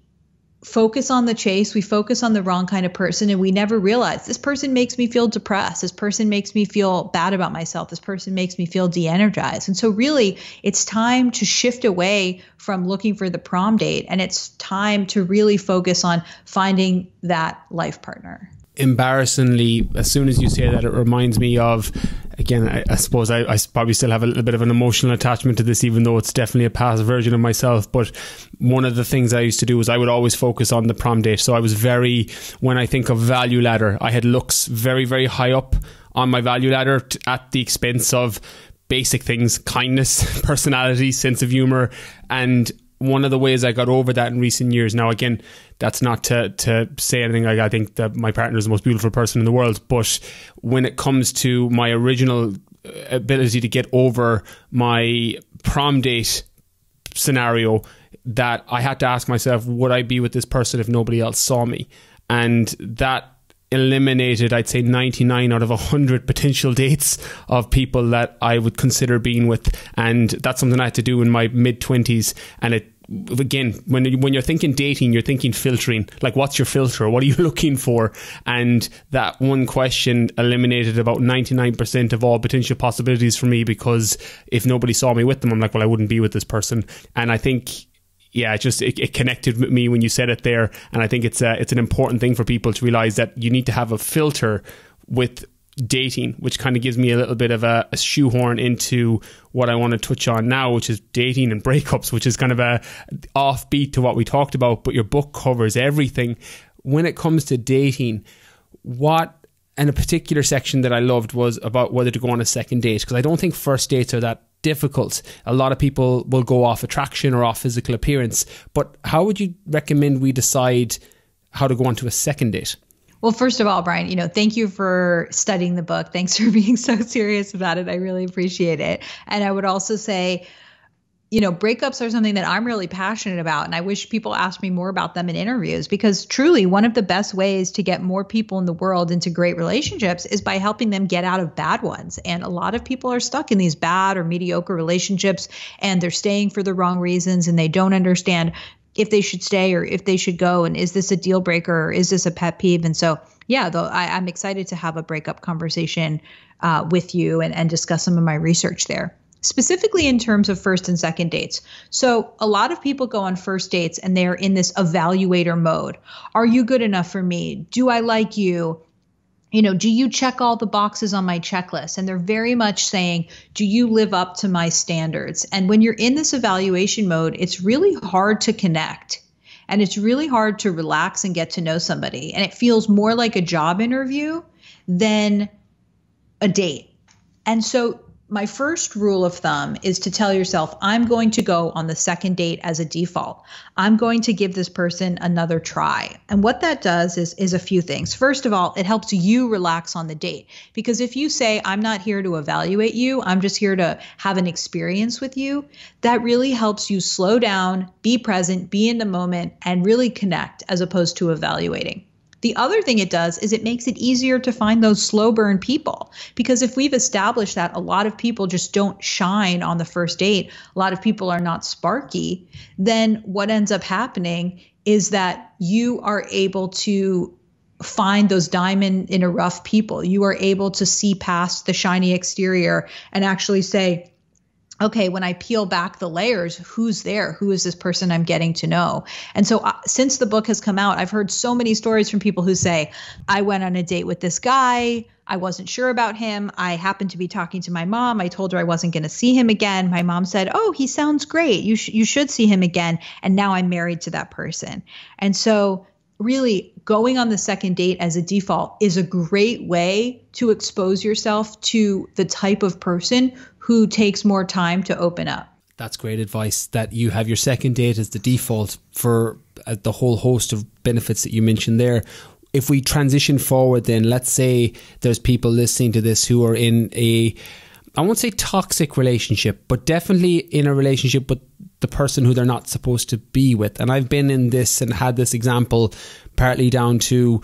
focus on the chase, we focus on the wrong kind of person, and we never realize this person makes me feel depressed, this person makes me feel bad about myself, this person makes me feel de-energized. And so really, it's time to shift away from looking for the prom date, and it's time to really focus on finding that life partner. Embarrassingly, as soon as you say that, it reminds me of, again, I suppose I probably still have a little bit of an emotional attachment to this, even though it's definitely a past version of myself. But one of the things I used to do was I would always focus on the prom date. So I was when I think of value ladder, I had looks very, very high up on my value ladder at the expense of basic things, kindness, personality, sense of humor. And one of the ways I got over that in recent years, now again, that's not to say anything like I think that my partner is the most beautiful person in the world, but when it comes to my original ability to get over my prom date scenario, that I had to ask myself, would I be with this person if nobody else saw me? And that eliminated, I'd say, 99 out of 100 potential dates of people that I would consider being with. And that's something I had to do in my mid-20s. And it, again, when you're thinking dating, you're thinking filtering. Like, what's your filter? What are you looking for? And that one question eliminated about 99% of all potential possibilities for me, because if nobody saw me with them, I'm like, well, I wouldn't be with this person. And I think, yeah, it connected with me when you said it there. And I think it's an important thing for people to realize, that you need to have a filter with dating, which kind of gives me a little bit of a shoehorn into what I want to touch on now, which is dating and breakups, which is kind of a offbeat to what we talked about, but your book covers everything. When it comes to dating, and a particular section that I loved was about whether to go on a second date, because I don't think first dates are that difficult. A lot of people will go off attraction or off physical appearance, but how would you recommend we decide how to go on to a second date? Well, first of all, Brian, thank you for studying the book. Thanks for being so serious about it. I really appreciate it. And I would also say, breakups are something that I'm really passionate about. And I wish people asked me more about them in interviews, because truly one of the best ways to get more people in the world into great relationships is by helping them get out of bad ones. And a lot of people are stuck in these bad or mediocre relationships, and they're staying for the wrong reasons, and they don't understand if they should stay or if they should go. And is this a deal breaker or is this a pet peeve? And so, I'm excited to have a breakup conversation with you and discuss some of my research there, specifically in terms of first and second dates. So a lot of people go on first dates and they're in this evaluator mode. Are you good enough for me? Do I like you? Do you check all the boxes on my checklist? And they're very much saying, do you live up to my standards? And when you're in this evaluation mode, it's really hard to connect, and it's really hard to relax and get to know somebody. And it feels more like a job interview than a date. And so my first rule of thumb is to tell yourself, I'm going to go on the second date as a default. I'm going to give this person another try. And what that does is a few things. First of all, it helps you relax on the date, because if you say, I'm not here to evaluate you, I'm just here to have an experience with you, that really helps you slow down, be present, be in the moment, and really connect as opposed to evaluating. The other thing it does is it makes it easier to find those slow burn people, because if we've established that a lot of people just don't shine on the first date, a lot of people are not sparky, then what ends up happening is that you are able to find those diamond in a rough people. You are able to see past the shiny exterior and actually say, okay, when I peel back the layers, who's there? Who is this person I'm getting to know? And so since the book has come out, I've heard so many stories from people who say, I went on a date with this guy. I wasn't sure about him. I happened to be talking to my mom. I told her I wasn't going to see him again. My mom said, oh, he sounds great. You should see him again. And now I'm married to that person. And so really going on the second date as a default is a great way to expose yourself to the type of person who takes more time to open up. That's great advice, that you have your second date as the default for the whole host of benefits that you mentioned there. If we transition forward, then let's say there's people listening to this who are in I won't say toxic relationship, but definitely in a relationship with the person who they're not supposed to be with. And I've been in this and had this example partly down to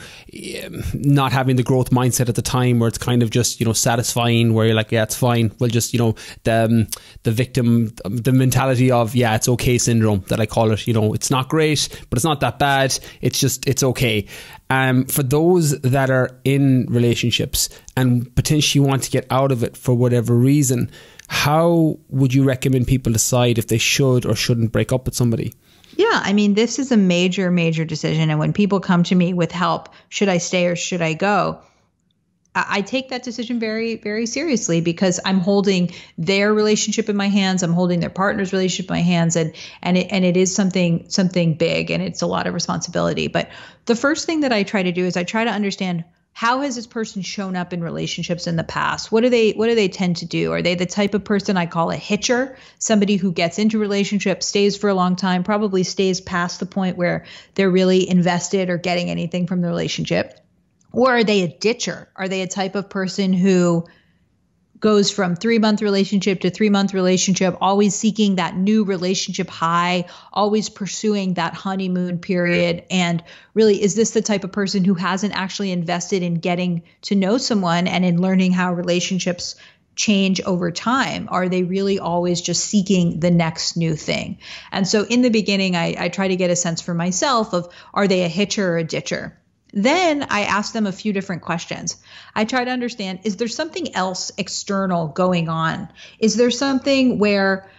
not having the growth mindset at the time, where it's kind of just, satisfying, where you're like, yeah, it's fine. Well, just, the victim, the mentality of, yeah, it's okay syndrome that I call it. It's not great, but it's not that bad. It's okay. For those that are in relationships and potentially want to get out of it for whatever reason, how would you recommend people decide if they should or shouldn't break up with somebody? Yeah, I mean, this is a major, major decision. And when people come to me with help, should I stay or should I go? I take that decision very, very seriously, because I'm holding their relationship in my hands. I'm holding their partner's relationship in my hands. And it is something big, and it's a lot of responsibility. But the first thing that I try to do is I try to understand, how has this person shown up in relationships in the past? What do they tend to do? Are they the type of person I call a hitcher? Somebody who gets into relationships, stays for a long time, probably stays past the point where they're really invested or getting anything from the relationship? Or are they a ditcher? Are they a type of person who goes from 3-month relationship to 3-month relationship, always seeking that new relationship high, always pursuing that honeymoon period? And really, is this the type of person who hasn't actually invested in getting to know someone and in learning how relationships change over time? Are they really always just seeking the next new thing? And so in the beginning, I try to get a sense for myself of, are they a hitcher or a ditcher? Then I ask them a few different questions. I try to understand, is there something else external going on? Is there something where,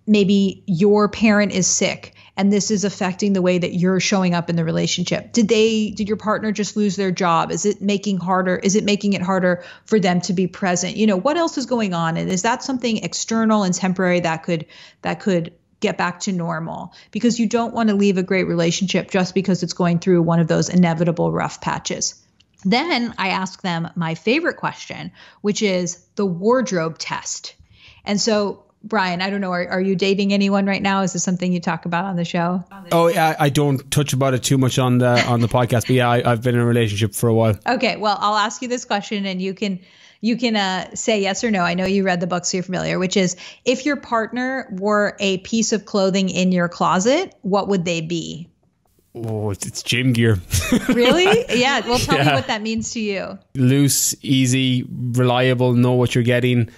maybe your parent is sick and this is affecting the way that you're showing up in the relationship. Did your partner just lose their job? Is it making it harder for them to be present? What else is going on? And is that something external and temporary that could get back to normal? Because you don't want to leave a great relationship just because it's going through one of those inevitable rough patches. Then I ask them my favorite question, which is the wardrobe test. And so, Brian, I don't know, are you dating anyone right now? Is this something you talk about on the show? Oh, yeah, I don't touch about it too much on the podcast, but yeah, I've been in a relationship for a while. Okay, well, I'll ask you this question and you can say yes or no. I know you read the book, so you're familiar, which is, if your partner were a piece of clothing in your closet, what would they be? Oh, it's gym gear. Really? Yeah. Well, tell me what that means to you. Loose, easy, reliable, know what you're getting,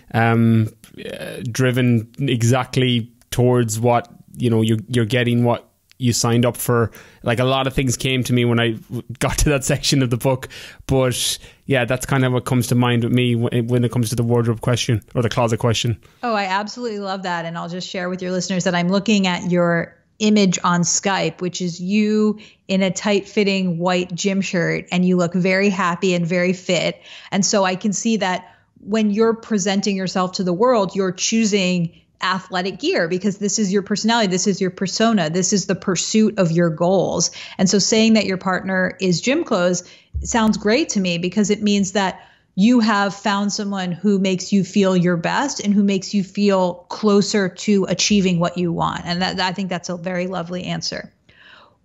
driven exactly towards what, you're getting, what you signed up for. Like, a lot of things came to me when I got to that section of the book. But yeah, that's kind of what comes to mind with me when it comes to the wardrobe question or the closet question. Oh, I absolutely love that. And I'll just share with your listeners that I'm looking at your image on Skype, which is you in a tight-fitting white gym shirt, and you look very happy and very fit. And so I can see that when you're presenting yourself to the world, you're choosing athletic gear because this is your personality, this is your persona, this is the pursuit of your goals. And so saying that your partner is gym clothes sounds great to me, because it means that you have found someone who makes you feel your best and who makes you feel closer to achieving what you want. And I think that's a very lovely answer.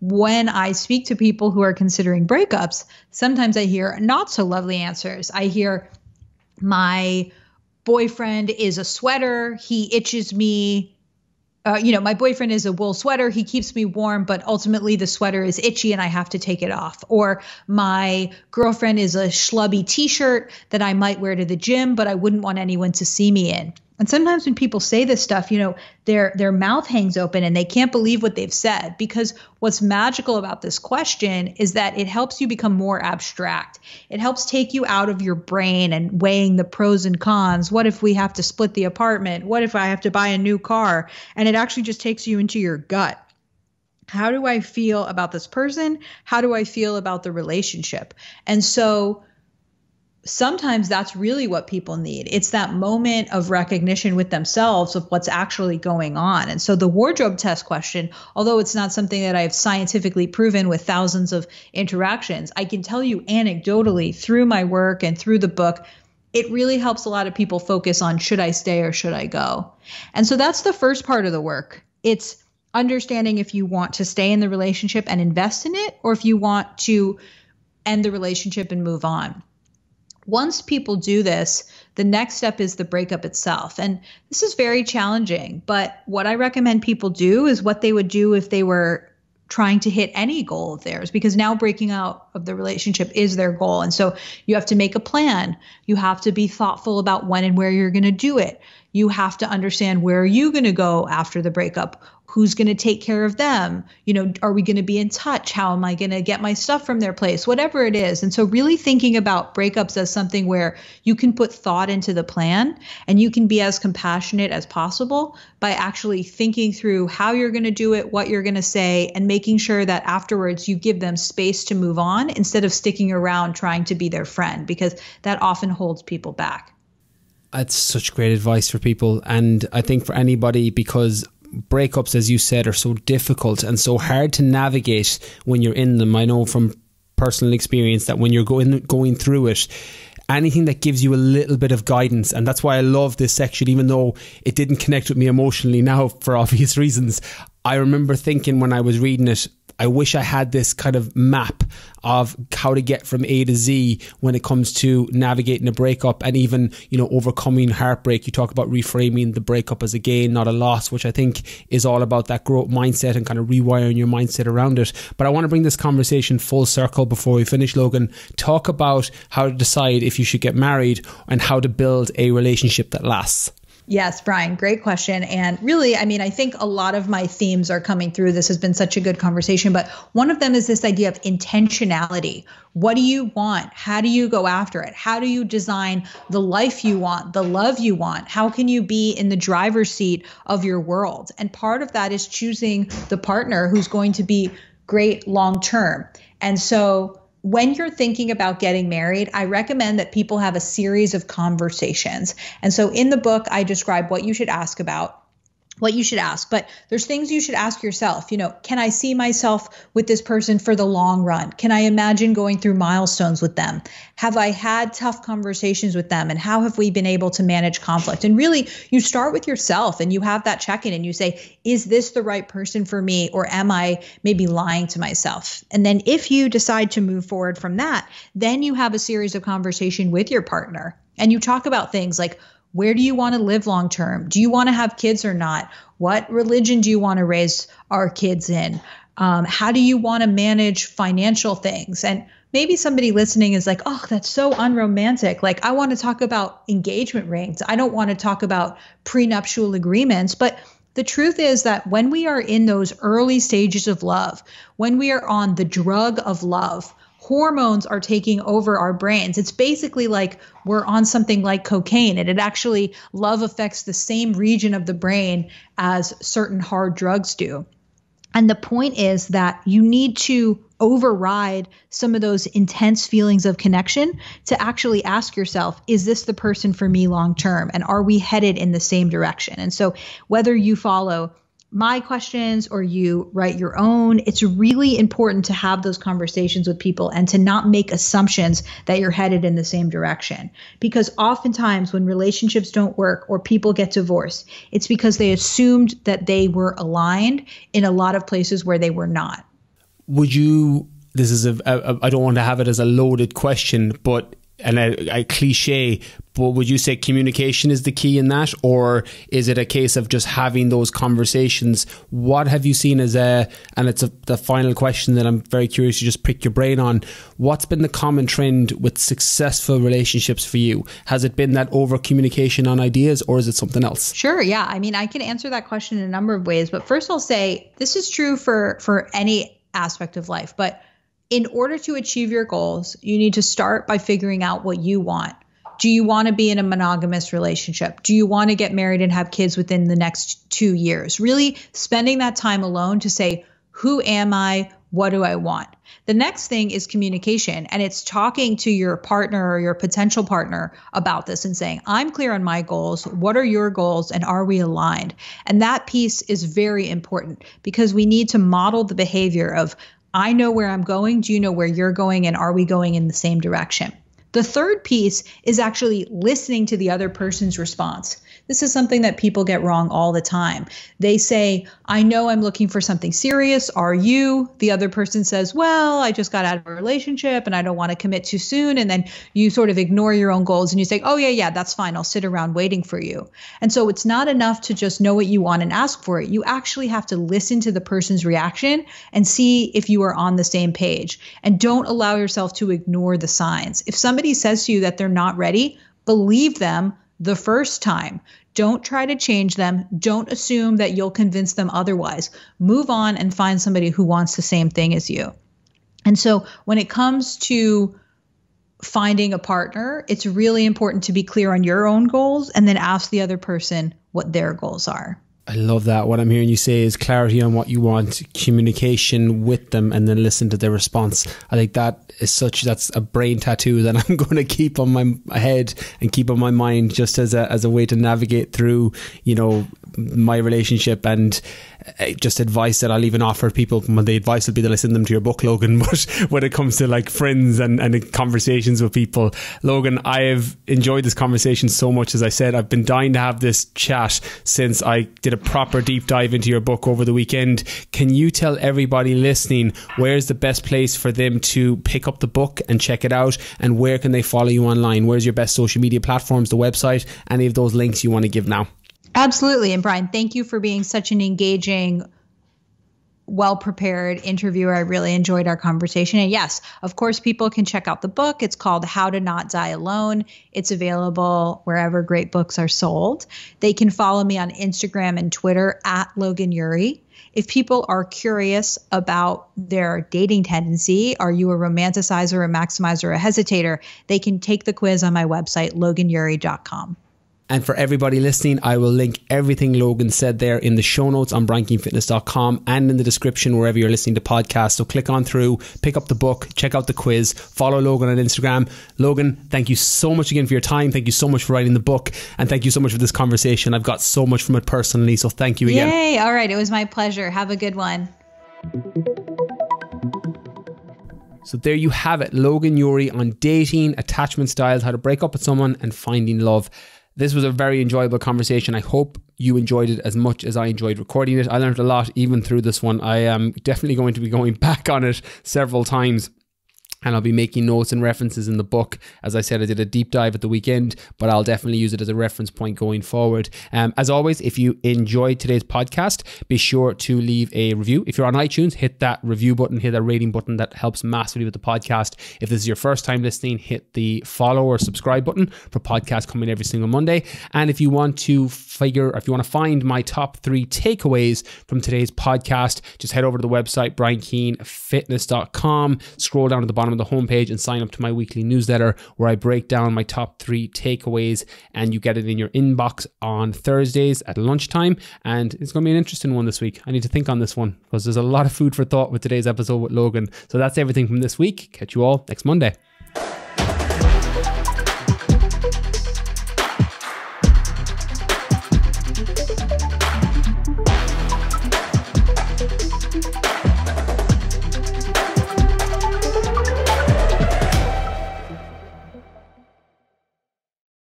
When I speak to people who are considering breakups, sometimes I hear not so lovely answers. I hear, my boyfriend is a sweater, he itches me. My boyfriend is a wool sweater, he keeps me warm, but ultimately the sweater is itchy and I have to take it off. Or my girlfriend is a schlubby t-shirt that I might wear to the gym, but I wouldn't want anyone to see me in. And sometimes when people say this stuff, their mouth hangs open and they can't believe what they've said, because what's magical about this question is that it helps you become more abstract. It helps take you out of your brain and weighing the pros and cons. What if we have to split the apartment? What if I have to buy a new car? And it actually just takes you into your gut. How do I feel about this person? How do I feel about the relationship? And so sometimes that's really what people need. It's that moment of recognition with themselves of what's actually going on. And so the wardrobe test question, although it's not something that I've scientifically proven with thousands of interactions, I can tell you anecdotally through my work and through the book, it really helps a lot of people focus on, should I stay or should I go? And so that's the first part of the work. It's understanding if you want to stay in the relationship and invest in it, or if you want to end the relationship and move on. Once people do this, the next step is the breakup itself. And this is very challenging, but what I recommend people do is what they would do if they were trying to hit any goal of theirs, because now breaking out of the relationship is their goal. And so you have to make a plan. You have to be thoughtful about when and where you're going to do it. You have to understand, where are you going to go after the breakup? Who's going to take care of them? Are we going to be in touch? How am I going to get my stuff from their place? Whatever it is. And so really thinking about breakups as something where you can put thought into the plan and you can be as compassionate as possible by actually thinking through how you're going to do it, what you're going to say, and making sure that afterwards you give them space to move on instead of sticking around trying to be their friend, because that often holds people back. That's such great advice for people. And I think for anybody, because breakups, as you said, are so difficult and so hard to navigate when you're in them. I know from personal experience that when you're going through it, anything that gives you a little bit of guidance, and that's why I love this section, even though it didn't connect with me emotionally now for obvious reasons. I remember thinking when I was reading it, I wish I had this kind of map of how to get from A to Z when it comes to navigating a breakup and even, overcoming heartbreak. You talk about reframing the breakup as a gain, not a loss, which I think is all about that growth mindset and kind of rewiring your mindset around it. But I want to bring this conversation full circle before we finish, Logan. Talk about how to decide if you should get married and how to build a relationship that lasts. Yes, Brian, great question. And really, I mean, I think a lot of my themes are coming through. This has been such a good conversation, but one of them is this idea of intentionality. What do you want? How do you go after it? How do you design the life you want, the love you want? How can you be in the driver's seat of your world? And part of that is choosing the partner who's going to be great long term. And so when you're thinking about getting married, I recommend that people have a series of conversations. And so in the book, I describe what you should ask, but there's things you should ask yourself. You know, can I see myself with this person for the long run? Can I imagine going through milestones with them? Have I had tough conversations with them? And how have we been able to manage conflict? And really, you start with yourself and you have that check-in and you say, is this the right person for me? Or am I maybe lying to myself? And then if you decide to move forward from that, then you have a series of conversation with your partner and you talk about things like, where do you want to live long term? Do you want to have kids or not? What religion do you want to raise our kids in? How do you want to manage financial things? And maybe somebody listening is like, oh, that's so unromantic. Like, I want to talk about engagement rings. I don't want to talk about prenuptial agreements. But the truth is that when we are in those early stages of love, when we are on the drug of love, hormones are taking over our brains. It's basically like we're on something like cocaine, and it actually, love affects the same region of the brain as certain hard drugs do. And the point is that you need to override some of those intense feelings of connection to actually ask yourself, is this the person for me long term? And are we headed in the same direction? And so whether you follow my questions or you write your own, it's really important to have those conversations with people and to not make assumptions that you're headed in the same direction. Because oftentimes when relationships don't work or people get divorced, it's because they assumed that they were aligned in a lot of places where they were not. Would you, this is I don't want to have it as a loaded question, but and a cliche, but would you say communication is the key in that, or is it a case of just having those conversations? What have you seen as and it's the final question that I'm very curious to just pick your brain on. What's been the common trend with successful relationships for you? Has it been that over communication on ideas, or is it something else? Sure. Yeah. I mean, I can answer that question in a number of ways, but first I'll say this is true for any aspect of life, but in order to achieve your goals, you need to start by figuring out what you want. Do you want to be in a monogamous relationship? Do you want to get married and have kids within the next 2 years? Really spending that time alone to say, who am I? What do I want? The next thing is communication, and it's talking to your partner or your potential partner about this and saying, I'm clear on my goals. What are your goals? And are we aligned? And that piece is very important because we need to model the behavior of, I know where I'm going. Do you know where you're going? And are we going in the same direction? The third piece is actually listening to the other person's response. This is something that people get wrong all the time. They say, I know I'm looking for something serious. Are you? The other person says, well, I just got out of a relationship and I don't want to commit too soon. And then you sort of ignore your own goals and you say, oh, yeah, that's fine. I'll sit around waiting for you. And so it's not enough to just know what you want and ask for it. You actually have to listen to the person's reaction and see if you are on the same page. And don't allow yourself to ignore the signs. If somebody says to you that they're not ready, believe them the first time. Don't try to change them. Don't assume that you'll convince them otherwise. Move on and find somebody who wants the same thing as you. And so when it comes to finding a partner, it's really important to be clear on your own goals and then ask the other person what their goals are. I love that. What I'm hearing you say is clarity on what you want, communication with them, and then listen to their response. I think that's a brain tattoo that I'm going to keep on my head and keep on my mind, just as a way to navigate through, my relationship, and just advice that I'll even offer people. Well, the advice will be that I send them to your book, Logan, but when it comes to like friends and conversations with people, Logan, I have enjoyed this conversation so much. As I said, I've been dying to have this chat since I did a proper deep dive into your book over the weekend. Can you tell everybody listening where's the best place for them to pick up the book and check it out, and where can they follow you online? Where's your best social media platforms, the website, any of those links you want to give now? Absolutely. And Brian, thank you for being such an engaging well-prepared interviewer. I really enjoyed our conversation. And yes, of course, people can check out the book. It's called How to Not Die Alone. It's available wherever great books are sold. They can follow me on Instagram and Twitter at Logan Ury. If people are curious about their dating tendency, are you a romanticizer, a maximizer, a hesitator? They can take the quiz on my website, loganury.com. And for everybody listening, I will link everything Logan said there in the show notes on bryankeenfitness.com and in the description wherever you're listening to podcasts. So click on through, pick up the book, check out the quiz, follow Logan on Instagram. Logan, thank you so much again for your time. Thank you so much for writing the book. And thank you so much for this conversation. I've got so much from it personally. So thank you again. Yay. All right. It was my pleasure. Have a good one. So there you have it. Logan Ury on dating, attachment styles, how to break up with someone and finding love. This was a very enjoyable conversation. I hope you enjoyed it as much as I enjoyed recording it. I learned a lot even through this one. I am definitely going to be going back on it several times. And I'll be making notes and references in the book. As I said, I did a deep dive at the weekend, but I'll definitely use it as a reference point going forward. As always, if you enjoyed today's podcast, be sure to leave a review. If you're on iTunes, hit that review button, hit that rating button. That helps massively with the podcast. If this is your first time listening, hit the follow or subscribe button for podcasts coming every single Monday. And if you want to find my top 3 takeaways from today's podcast, just head over to the website, bryankeenfitness.com, scroll down to the bottom of the homepage and sign up to my weekly newsletter where I break down my top 3 takeaways, and you get it in your inbox on Thursdays at lunchtime. And it's going to be an interesting one this week. I need to think on this one because there's a lot of food for thought with today's episode with Logan. So that's everything from this week. Catch you all next Monday.